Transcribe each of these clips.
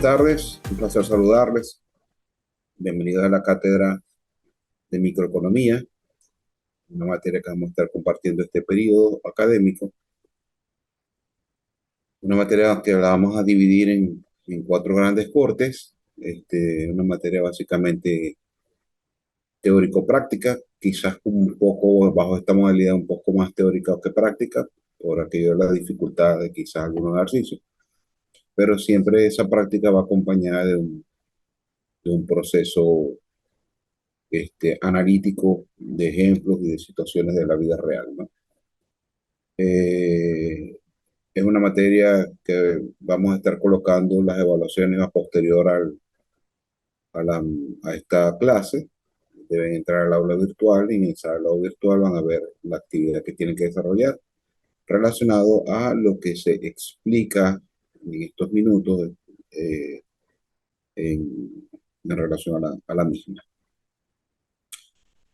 tardes, un placer saludarles. Bienvenidos a la cátedra de microeconomía, una materia que vamos a estar compartiendo este periodo académico, una materia que la vamos a dividir en cuatro grandes cortes, una materia básicamente teórico-práctica, quizás un poco bajo esta modalidad un poco más teórica que práctica, por aquello de la dificultad de quizás algunos ejercicios, pero siempre esa práctica va acompañada de un proceso analítico de ejemplos y de situaciones de la vida real, ¿no? Eh, es una materia que vamos a estar colocando las evaluaciones a posterior a, la- a esta clase. Deben entrar al aula virtual y en esa aula virtual van a ver la actividad que tienen que desarrollar relacionado a lo que se explica en estos minutos eh, en relación a la misma.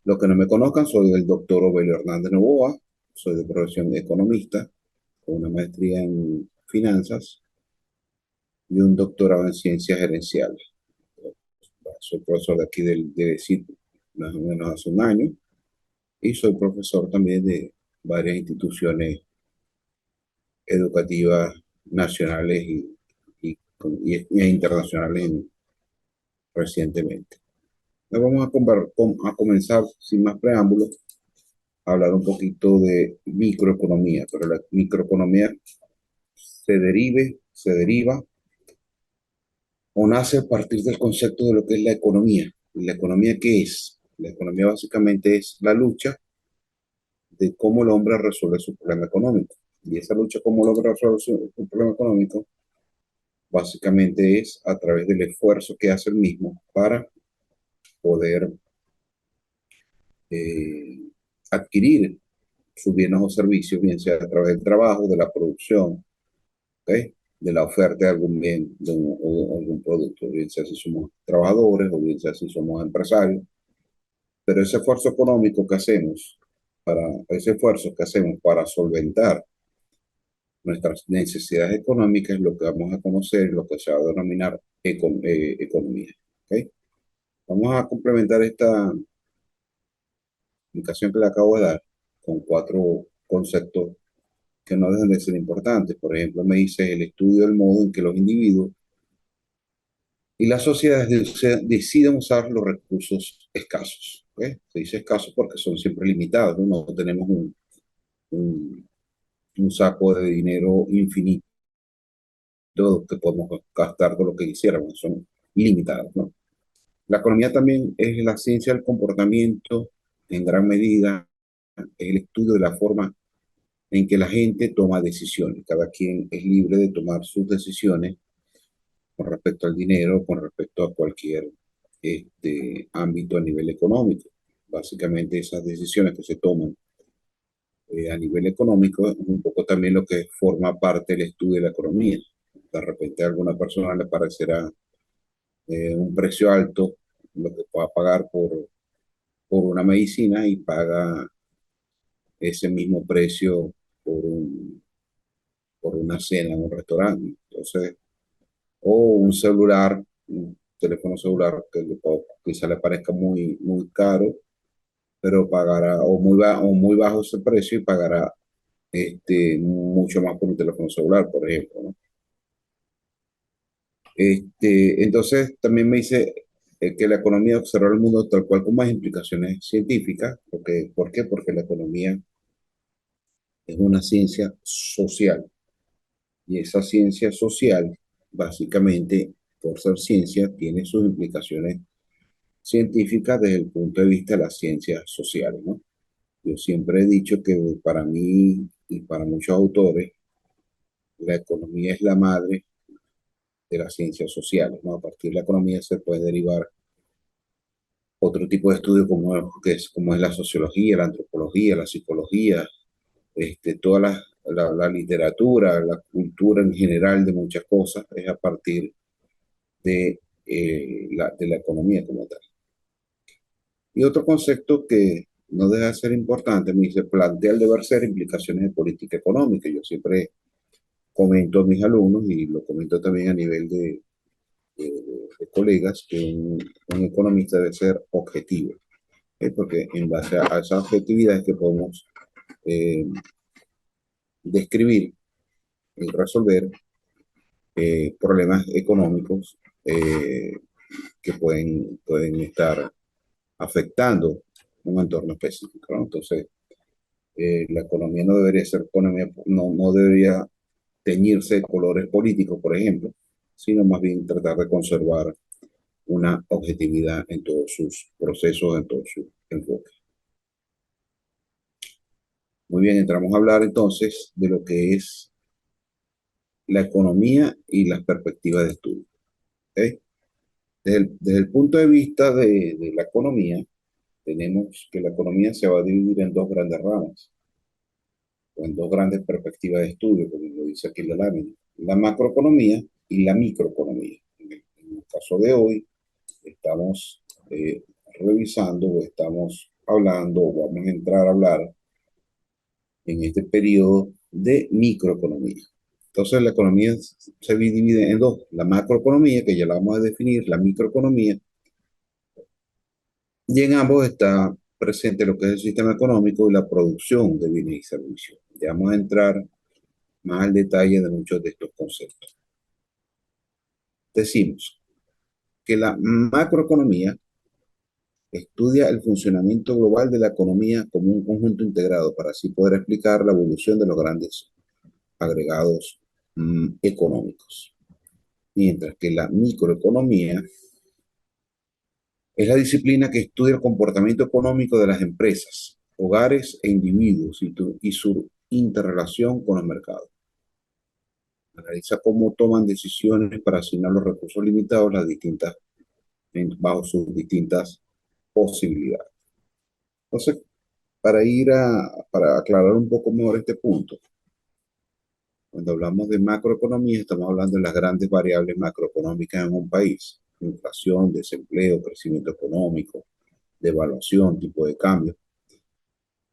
Los que no me conozcan, soy el doctor Obelio Hernández Novoa, soy de profesión economista, con una maestría en finanzas y un doctorado en ciencias gerenciales. Soy profesor de aquí del CIT más o menos hace un año y soy profesor también de varias instituciones educativas nacionales e internacionales recientemente. Nos vamos a comenzar sin más preámbulos a hablar un poquito de microeconomía, pero la microeconomía se deriva o nace a partir del concepto de lo que es la economía. ¿Y la economía qué es? La economía básicamente es la lucha de cómo el hombre resuelve su problema económico. Y esa lucha cómo el hombre resuelve su problema económico básicamente es a través del esfuerzo que hace el mismo para poder eh, adquirir sus bienes o servicios, bien sea a través del trabajo, de la producción, ¿okay? De la oferta de algún bien o algún producto, bien sea si somos trabajadores o bien sea si somos empresarios. Pero ese esfuerzo que hacemos para solventar nuestras necesidades económicas es lo que vamos a conocer, lo que se va a denominar economía. ¿Okay? Vamos a complementar esta explicación que le acabo de dar con cuatro conceptos que no dejan de ser importantes. Por ejemplo, me dice el estudio del modo en que los individuos y las sociedades deciden usar los recursos escasos. ¿Okay? Se dice escasos porque son siempre limitados, ¿no? No tenemos un, un saco de dinero infinito que podemos gastar todo lo que quisiéramos, son limitados, ¿no? La economía también es la ciencia del comportamiento, en gran medida, es el estudio de la forma en que la gente toma decisiones. Cada quien es libre de tomar sus decisiones con respecto al dinero, con respecto a cualquier ámbito a nivel económico. Básicamente esas decisiones que se toman a nivel económico es un poco también lo que forma parte del estudio de la economía. De repente a alguna persona le parecerá un precio alto lo que pueda pagar por una medicina y paga ese mismo precio por, un, por una cena en un restaurante. Entonces, o un celular, un teléfono celular quizá le parezca muy caro, pero pagará o muy bajo ese precio y pagará mucho más por un teléfono celular, por ejemplo, ¿no? Entonces, también me dice que la economía observa el mundo tal cual con más implicaciones científicas. ¿Por qué? Porque la economía es una ciencia social y esa ciencia social, básicamente, por ser ciencia, tiene sus implicaciones científicas desde el punto de vista de las ciencias sociales, ¿no? Yo siempre he dicho que para mí y para muchos autores, la economía es la madre de las ciencias sociales, ¿no? A partir de la economía se puede derivar otro tipo de estudio como es la sociología, la antropología, la psicología, toda la literatura, la cultura en general de muchas cosas, es a partir de la economía como tal. Y otro concepto que no deja de ser importante, me dice, plantea el deber ser implicaciones de política económica. Yo siempre comento a mis alumnos y lo comento también a nivel de colegas que un economista debe ser objetivo, porque en base a esas objetividades que podemos eh, describir y resolver problemas económicos que pueden estar afectando un entorno específico, ¿no? Entonces, la economía no debería ser economía, no debería teñirse de colores políticos, por ejemplo, sino más bien tratar de conservar una objetividad en todos sus procesos, en todos sus enfoques. Muy bien, entramos a hablar entonces de lo que es la economía y las perspectivas de estudio. ¿Ok? Desde el punto de vista de la economía, tenemos que la economía se va a dividir en dos grandes ramas, o en dos grandes perspectivas de estudio, como lo dice aquí la lámina, la macroeconomía y la microeconomía. En el caso de hoy, estamos revisando o estamos hablando o vamos a entrar a hablar en este periodo de microeconomía. Entonces la economía se divide en dos, la macroeconomía, que ya la vamos a definir, la microeconomía, y en ambos está presente lo que es el sistema económico y la producción de bienes y servicios. Ya vamos a entrar más al detalle de muchos de estos conceptos. Decimos que la macroeconomía estudia el funcionamiento global de la economía como un conjunto integrado para así poder explicar la evolución de los grandes agregados económicos. Mientras que la microeconomía es la disciplina que estudia el comportamiento económico de las empresas, hogares e individuos y su interrelación con los mercados. Analiza cómo toman decisiones para asignar los recursos limitados bajo sus distintas posibilidades. Entonces, para aclarar un poco mejor este punto, cuando hablamos de macroeconomía, estamos hablando de las grandes variables macroeconómicas en un país: inflación, desempleo, crecimiento económico, devaluación, tipo de cambio.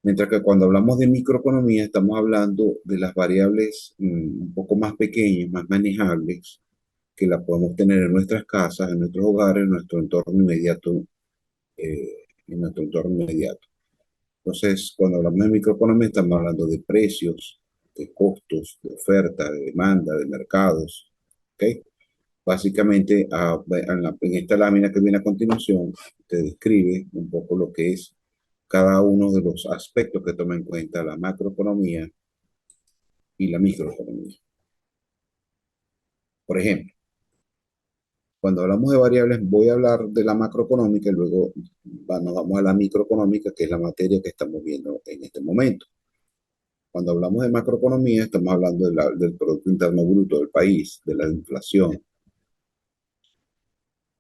Mientras que cuando hablamos de microeconomía, estamos hablando de las variables un poco más pequeñas, más manejables, que las podemos tener en nuestras casas, en nuestros hogares, en nuestro entorno inmediato. Entonces, cuando hablamos de microeconomía, estamos hablando de precios, de costos, de oferta, de demanda, de mercados. ¿Ok? Básicamente, en esta lámina que viene a continuación, te describe un poco lo que es cada uno de los aspectos que toma en cuenta la macroeconomía y la microeconomía. Por ejemplo, cuando hablamos de variables, voy a hablar de la macroeconómica y luego nos vamos a la microeconómica, que es la materia que estamos viendo en este momento. Cuando hablamos de macroeconomía, estamos hablando del Producto Interno Bruto del país, de la inflación,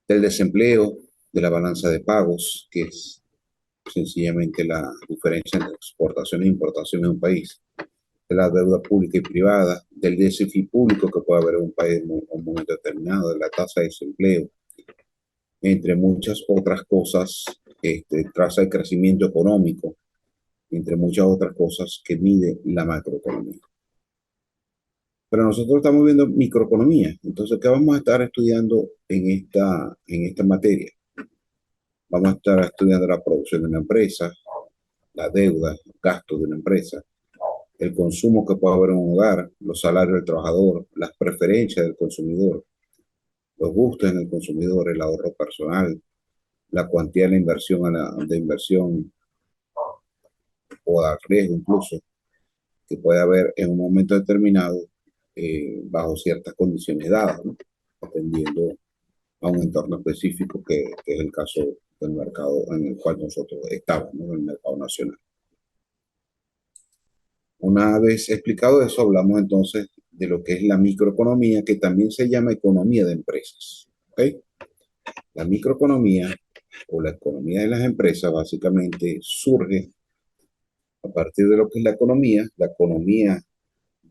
del desempleo, de la balanza de pagos, que es sencillamente la diferencia entre exportaciones e importaciones de un país, de la deuda pública y privada, del déficit público que puede haber en un país en un momento determinado, de la tasa de desempleo, entre muchas otras cosas, tasa de crecimiento económico, entre muchas otras cosas que mide la macroeconomía. Pero nosotros estamos viendo microeconomía. Entonces, ¿qué vamos a estar estudiando en esta materia? Vamos a estar estudiando la producción de una empresa, la deuda, los gastos de una empresa, el consumo que puede haber en un hogar, los salarios del trabajador, las preferencias del consumidor, los gustos en el consumidor, el ahorro personal, la cuantía de la inversión, de inversión o de riesgo incluso, que puede haber en un momento determinado bajo ciertas condiciones dadas, ¿no? Atendiendo a un entorno específico que es el caso del mercado en el cual nosotros estamos, ¿no? El mercado nacional. Una vez explicado eso, hablamos entonces de lo que es la microeconomía, que también se llama economía de empresas. ¿Okay? La microeconomía o la economía de las empresas básicamente surge a partir de lo que es la economía. La economía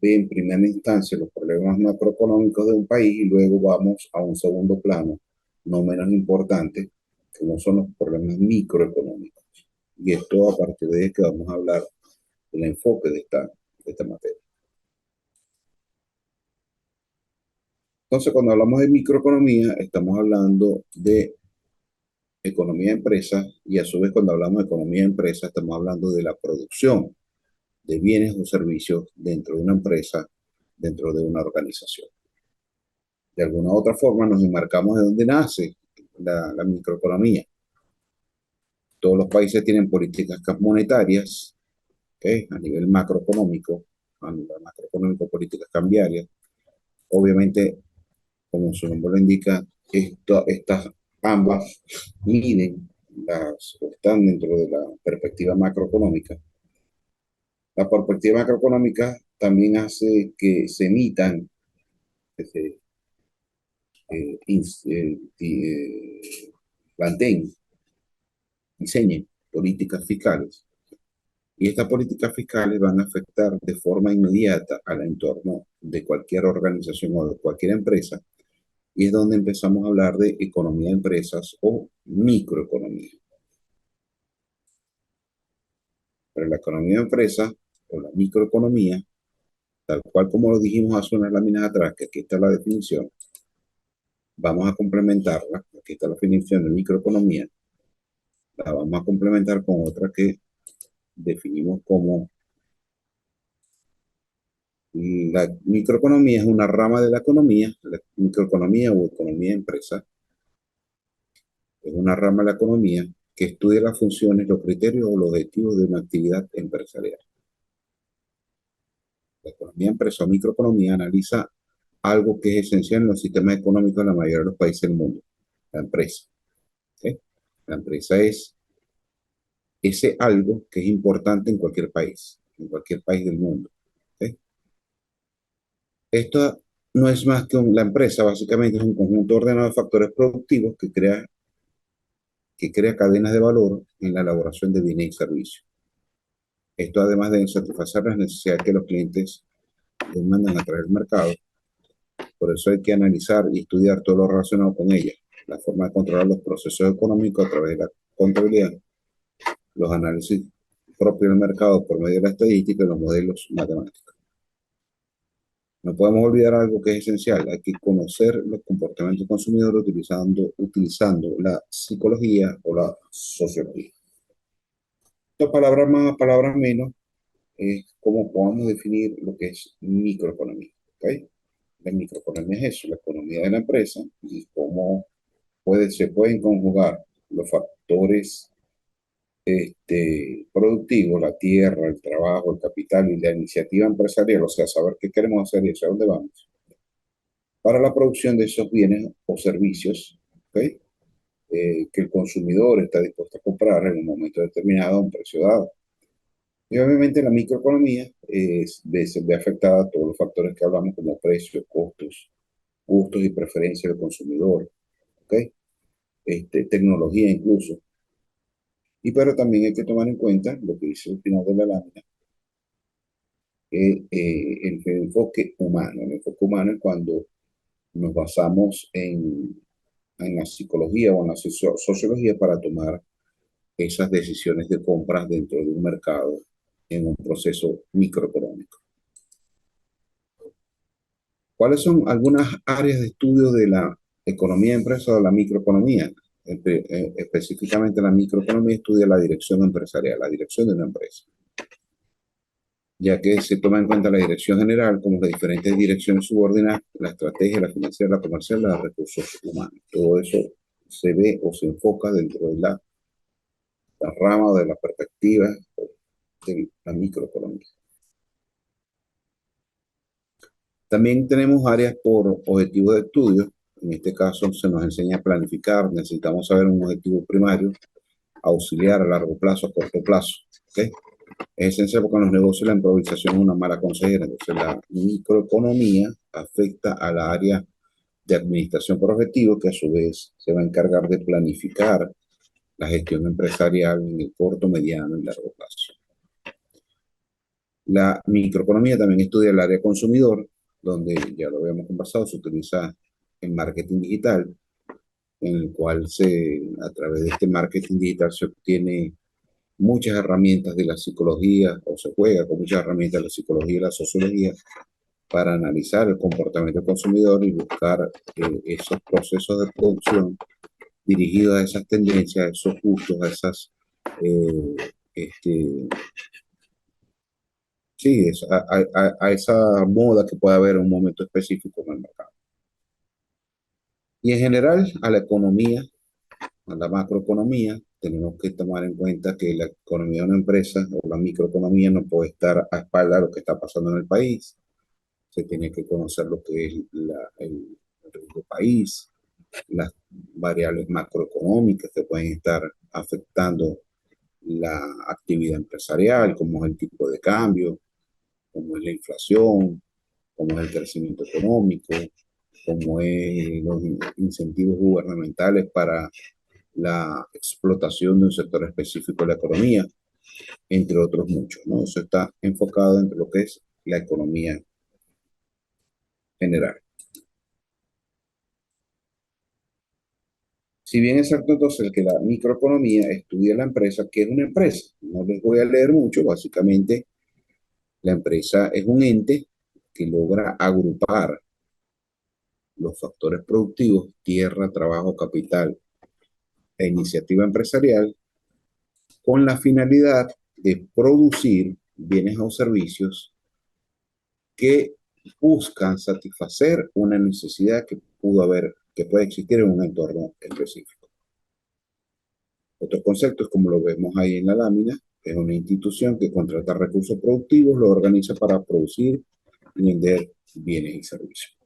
ve en primera instancia los problemas macroeconómicos de un país y luego vamos a un segundo plano, no menos importante, que no son los problemas microeconómicos. Y esto a partir de ahí que vamos a hablar del enfoque de esta materia. Entonces, cuando hablamos de microeconomía, estamos hablando de economía de empresas y a su vez cuando hablamos de economía de empresas, estamos hablando de la producción de bienes o servicios dentro de una empresa, dentro de una organización. De alguna u otra forma nos enmarcamos de dónde nace la microeconomía. Todos los países tienen políticas monetarias, ¿okay? A nivel macroeconómico, políticas cambiarias. Obviamente, como su nombre lo indica, estas ambas miden o están dentro de la perspectiva macroeconómica. La perspectiva macroeconómica también hace que se emitan, que se planteen, diseñen políticas fiscales. Y estas políticas fiscales van a afectar de forma inmediata al entorno de cualquier organización o de cualquier empresa. Y es donde empezamos a hablar de economía de empresas o microeconomía. Pero la economía de empresas o la microeconomía, tal cual como lo dijimos hace unas láminas atrás, que aquí está la definición, vamos a complementarla, aquí está la definición de microeconomía, la vamos a complementar con otra que definimos como la microeconomía es una rama de la economía, la microeconomía o economía de empresa, es una rama de la economía que estudia las funciones, los criterios o los objetivos de una actividad empresarial. La economía empresa o microeconomía analiza algo que es esencial en los sistemas económicos de la mayoría de los países del mundo, la empresa. ¿Sí? La empresa es ese algo que es importante en cualquier país del mundo. ¿Sí? Esto no es más que la empresa, básicamente es un conjunto ordenado de factores productivos que crea cadenas de valor en la elaboración de bienes y servicios. Esto además de satisfacer las necesidades que los clientes demandan a través del mercado. Por eso hay que analizar y estudiar todo lo relacionado con ella, la forma de controlar los procesos económicos a través de la contabilidad, los análisis propios del mercado por medio de la estadística y los modelos matemáticos. No podemos olvidar algo que es esencial, hay que conocer los comportamientos del consumidor utilizando la psicología o la sociología. Estas palabras más, palabras menos, es cómo podamos definir lo que es microeconomía. ¿Okay? La microeconomía es eso, la economía de la empresa y cómo se pueden conjugar los factores productivos, la tierra, el trabajo, el capital y la iniciativa empresarial, o sea, saber qué queremos hacer y hacia dónde vamos, para la producción de esos bienes o servicios, ¿okay? Que el consumidor está dispuesto a comprar en un momento determinado a un precio dado. Y obviamente la microeconomía se ve afectada a todos los factores que hablamos como precios, costos, gustos y preferencias del consumidor, ¿ok? Tecnología incluso. Y pero también hay que tomar en cuenta lo que dice al final de la lámina, el enfoque humano. El enfoque humano es cuando nos basamos en la psicología o en la sociología para tomar esas decisiones de compras dentro de un mercado en un proceso microeconómico. ¿Cuáles son algunas áreas de estudio de la economía de empresa o de la microeconomía? Específicamente la microeconomía estudia la dirección empresarial, la dirección de una empresa, ya que se toma en cuenta la dirección general como las diferentes direcciones subordinadas, la estrategia, la financiera, la comercial, los recursos humanos. Todo eso se ve o se enfoca dentro de la rama o de la perspectiva de la microeconomía. También tenemos áreas por objetivo de estudio. En este caso se nos enseña a planificar, necesitamos saber un objetivo primario, auxiliar a largo plazo, a corto plazo. ¿Okay? Es esencial porque en los negocios la improvisación es una mala consejera. Entonces la microeconomía afecta a la área de administración por objetivo, que a su vez se va a encargar de planificar la gestión empresarial en el corto, mediano y largo plazo. La microeconomía también estudia el área consumidor, donde ya lo habíamos conversado, se utiliza en marketing digital, en el cual a través de este marketing digital se obtiene muchas herramientas de la psicología, o se juega con muchas herramientas de la psicología y la sociología, para analizar el comportamiento del consumidor y buscar esos procesos de producción dirigidos a esas tendencias, a esos gustos, a esas, eh, este, sí, a esa moda que puede haber en un momento específico en el mercado. Y en general a la economía, a la macroeconomía, tenemos que tomar en cuenta que la economía de una empresa o la microeconomía no puede estar a espaldas de lo que está pasando en el país. Se tiene que conocer lo que es el riesgo país, las variables macroeconómicas que pueden estar afectando la actividad empresarial, como es el tipo de cambio, como es la inflación, como es el crecimiento económico, como es los incentivos gubernamentales para la explotación de un sector específico de la economía, entre otros muchos, ¿no? Eso está enfocado en lo que es la economía general. Si bien es cierto entonces que la microeconomía estudia la empresa, ¿qué es una empresa? No les voy a leer mucho, básicamente la empresa es un ente que logra agrupar los factores productivos, tierra, trabajo, capital e iniciativa empresarial con la finalidad de producir bienes o servicios que buscan satisfacer una necesidad que pudo haber, que puede existir en un entorno específico. Otros conceptos, como lo vemos ahí en la lámina, es una institución que contrata recursos productivos, lo organiza para producir y vender bienes y servicios.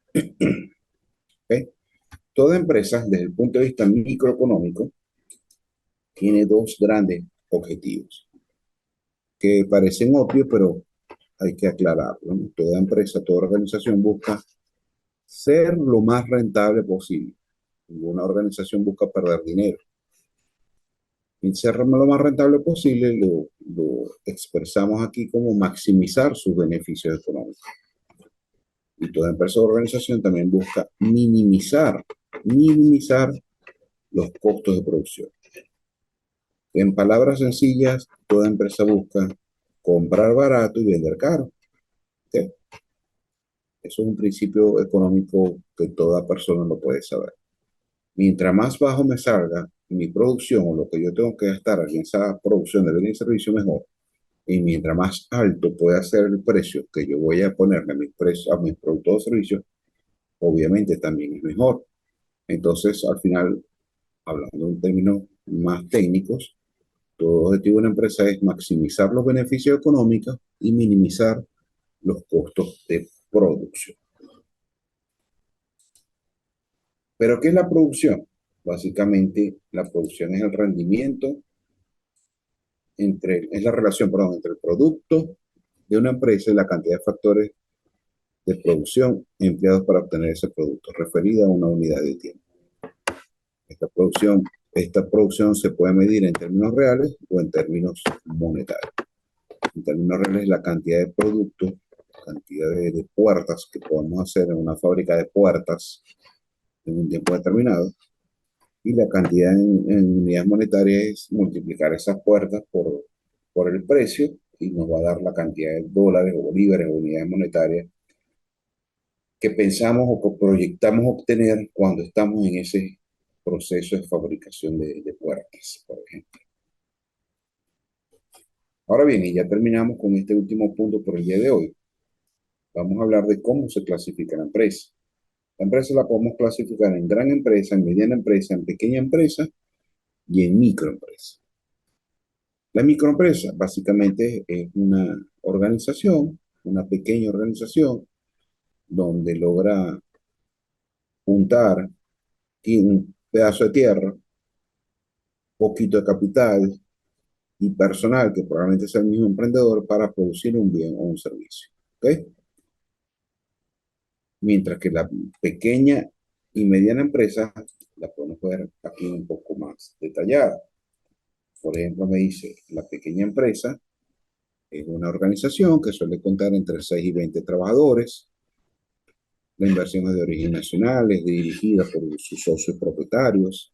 ¿Okay? Toda empresa, desde el punto de vista microeconómico, tiene dos grandes objetivos que parecen obvios, pero hay que aclararlo, ¿no? Toda empresa, toda organización busca ser lo más rentable posible. Ninguna organización busca perder dinero. Y ser lo más rentable posible lo expresamos aquí como maximizar sus beneficios económicos. Y toda empresa o organización también busca minimizar los costos de producción. En palabras sencillas, toda empresa busca comprar barato y vender caro. ¿Okay? Eso es un principio económico que toda persona lo puede saber. Mientras más bajo me salga mi producción o lo que yo tengo que gastar en esa producción de bienes y servicios, mejor. Y mientras más alto pueda ser el precio que yo voy a ponerle a mis productos o servicios, obviamente también es mejor. Entonces, al final, hablando en términos más técnicos, todo objetivo de una empresa es maximizar los beneficios económicos y minimizar los costos de producción. ¿Pero qué es la producción? Básicamente, la producción es el rendimiento es la relación, perdón, entre el producto de una empresa y la cantidad de factores de producción empleados para obtener ese producto, referida a una unidad de tiempo. Esta producción, esta producción se puede medir en términos reales o en términos monetarios. En términos reales, la cantidad de productos, cantidad de puertas que podemos hacer en una fábrica de puertas en un tiempo determinado, y la cantidad en unidades monetarias es multiplicar esas puertas por el precio y nos va a dar la cantidad de dólares o bolívares o unidades monetarias que pensamos o que proyectamos obtener cuando estamos en ese proceso de fabricación de puertas, por ejemplo. Ahora bien, y ya terminamos con este último punto por el día de hoy. Vamos a hablar de cómo se clasifica la empresa. La empresa la podemos clasificar en gran empresa, en mediana empresa, en pequeña empresa y en microempresa. La microempresa básicamente es una organización, una pequeña organización, donde logra juntar un pedazo de tierra, poquito de capital y personal, que probablemente sea el mismo emprendedor, para producir un bien o un servicio. ¿Okay? Mientras que la pequeña y mediana empresa la podemos ver aquí un poco más detallada. Por ejemplo, me dice, la pequeña empresa es una organización que suele contar entre 6 y 20 trabajadores. La inversión es de origen nacional, es dirigida por sus socios propietarios.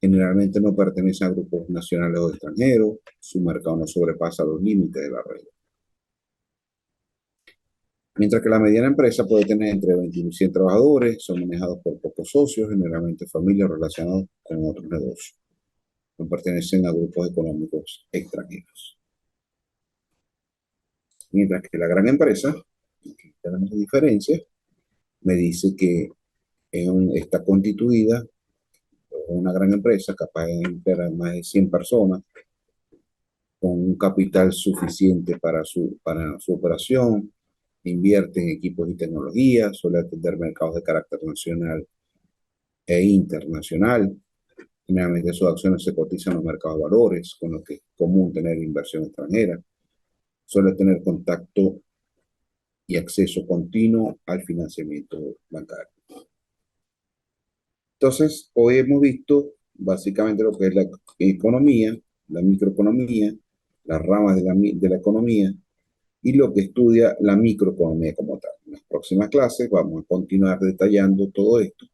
Generalmente no pertenece a grupos nacionales o extranjeros. Su mercado no sobrepasa los límites de la red. Mientras que la mediana empresa puede tener entre 21 y 100 trabajadores, son manejados por pocos socios, generalmente familias relacionadas con otros negocios. No pertenecen a grupos económicos extranjeros. Mientras que la gran empresa, aquí tenemos diferencias, me dice que está constituida una gran empresa capaz de emplear a más de 100 personas con un capital suficiente para su operación, invierte en equipos y tecnología, suele atender mercados de carácter nacional e internacional. Generalmente sus acciones se cotizan en los mercados de valores, con lo que es común tener inversión extranjera. Suele tener contacto y acceso continuo al financiamiento bancario. Entonces, hoy hemos visto básicamente lo que es la economía, la microeconomía, las ramas de la economía y lo que estudia la microeconomía como tal. En las próximas clases vamos a continuar detallando todo esto.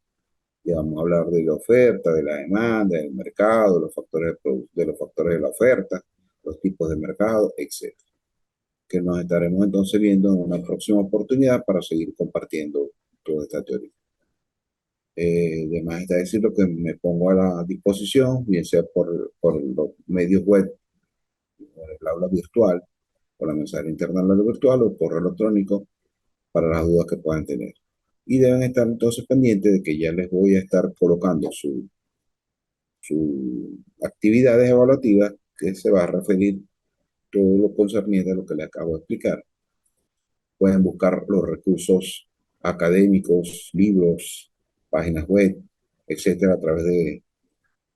Ya vamos a hablar de la oferta, de la demanda, del mercado, de los factores de la oferta, los tipos de mercado, etc. Que nos estaremos entonces viendo en una próxima oportunidad para seguir compartiendo toda esta teoría. Además está decir lo que me pongo a la disposición, bien sea por los medios web, por el aula virtual, por la mensajería interna del aula virtual o correo electrónico para las dudas que puedan tener. Y deben estar entonces pendientes de que ya les voy a estar colocando sus actividades evaluativas que se va a referir todo lo concerniente a lo que les acabo de explicar. Pueden buscar los recursos académicos, libros, páginas web, etcétera, a través de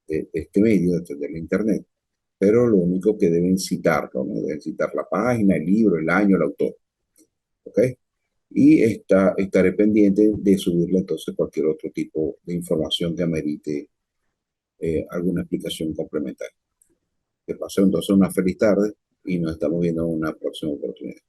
este medio, de la internet. Pero lo único que deben citarlo, ¿no? Deben citar la página, el libro, el año, el autor. ¿Ok? Y estaré pendiente de subirle entonces cualquier otro tipo de información que amerite alguna explicación complementaria. Que pase entonces una feliz tarde y nos estamos viendo en una próxima oportunidad.